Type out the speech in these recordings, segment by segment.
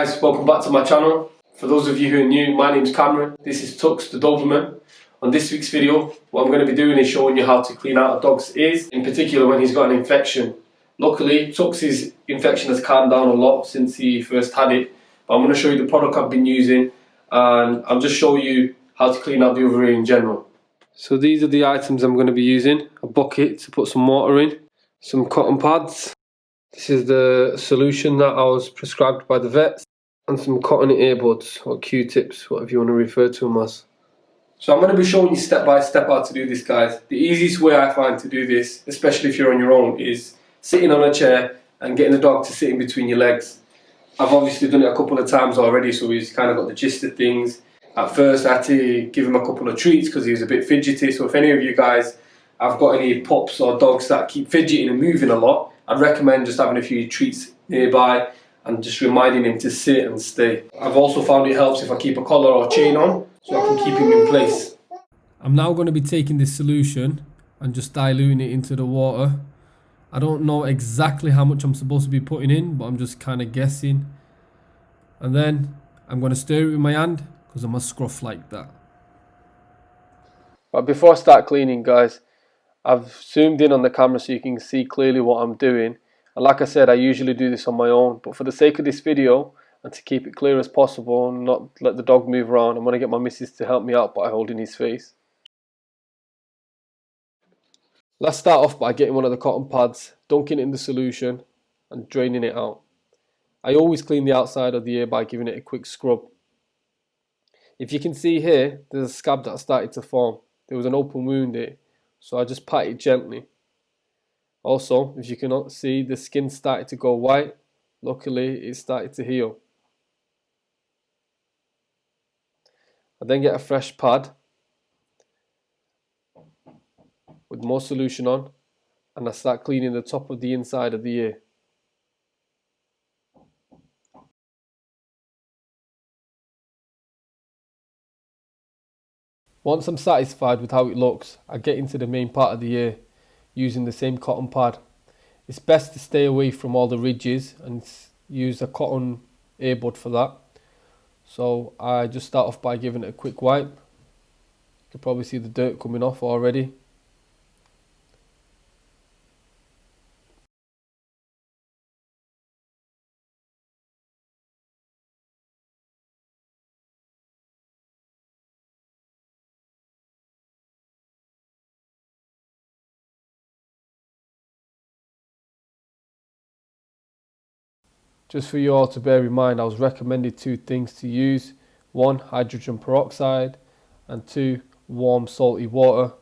guys, welcome back to my channel. For those of you who are new, my name's Cameron. This is Tux, the Doberman. On this week's video, what I'm going to be doing is showing you how to clean out a dog's ears, in particular when he's got an infection. Luckily, Tux's infection has calmed down a lot since he first had it. But I'm going to show you the product I've been using, and I'll just show you how to clean out the other ear in general. So these are the items I'm going to be using. A bucket to put some water in, some cotton pads. This is the solution that I was prescribed by the vets, and some cotton earbuds or Q-tips, whatever you want to refer to them as. So I'm going to be showing you step by step how to do this, guys. The easiest way I find to do this, especially if you're on your own, is sitting on a chair and getting the dog to sit in between your legs. I've obviously done it a couple of times already, so he's kind of got the gist of things. At first I had to give him a couple of treats because he was a bit fidgety, so if any of you guys have got any pups or dogs that keep fidgeting and moving a lot, I'd recommend just having a few treats nearby and just reminding him to sit and stay. I've also found it helps if I keep a collar or chain on so I can keep him in place. I'm now going to be taking this solution and just diluting it into the water. I don't know exactly how much I'm supposed to be putting in, but I'm just kind of guessing. And then I'm going to stir it with my hand because I'm a scruff like that. But before I start cleaning, guys, I've zoomed in on the camera so you can see clearly what I'm doing. And like I said, I usually do this on my own, but for the sake of this video and to keep it clear as possible and not let the dog move around, I'm going to get my missus to help me out by holding his face. Let's start off by getting one of the cotton pads, dunking it in the solution and draining it out. I always clean the outside of the ear by giving it a quick scrub. If you can see here, there's a scab that started to form. There was an open wound there, so I just pat it gently. Also, if you cannot see, the skin started to go white. Luckily, it started to heal. I then get a fresh pad with more solution on, and I start cleaning the top of the inside of the ear. Once I'm satisfied with how it looks, I get into the main part of the ear using the same cotton pad. It's best to stay away from all the ridges and use a cotton earbud for that. So I just start off by giving it a quick wipe. You can probably see the dirt coming off already. Just for you all to bear in mind, I was recommended 2 things to use. 1, hydrogen peroxide, and 2, warm salty water.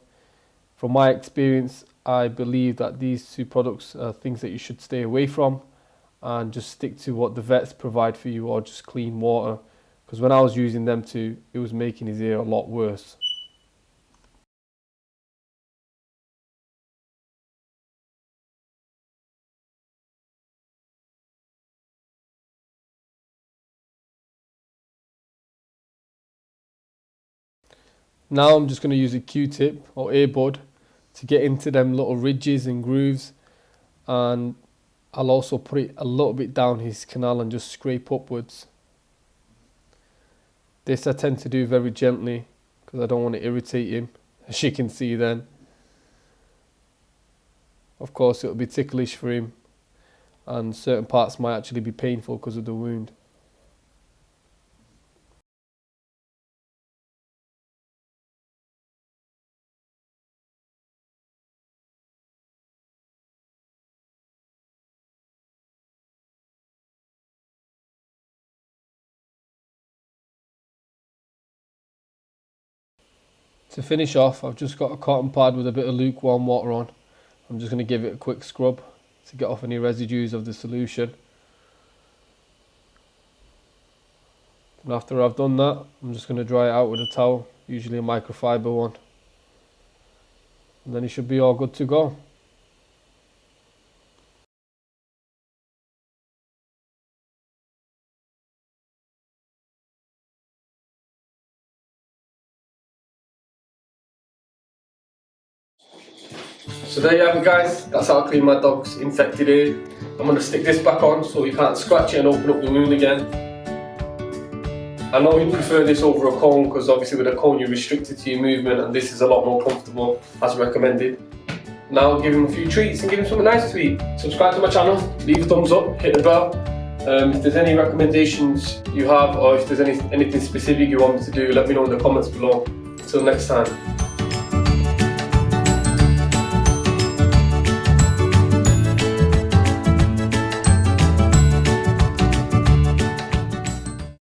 From my experience, I believe that these 2 products are things that you should stay away from and just stick to what the vets provide for you, or just clean water, because when I was using them too, it was making his ear a lot worse. Now I'm just going to use a Q-tip or earbud to get into them little ridges and grooves, and I'll also put it a little bit down his canal and just scrape upwards. This I tend to do very gently because I don't want to irritate him, as you can see then. Of course it'll be ticklish for him, and certain parts might actually be painful because of the wound. To finish off, I've just got a cotton pad with a bit of lukewarm water on. I'm just going to give it a quick scrub to get off any residues of the solution. And after I've done that, I'm just going to dry it out with a towel, usually a microfiber one. And then it should be all good to go. So there you have it, guys. That's how I clean my dog's infected ear. I'm going to stick this back on so he can't scratch it and open up the wound again. I know you prefer this over a cone because obviously with a cone you're restricted to your movement, and this is a lot more comfortable as recommended. Now give him a few treats and give him something nice to eat. Subscribe to my channel, leave a thumbs up, hit the bell. If there's any recommendations you have, or if there's anything specific you want me to do, let me know in the comments below. Until next time.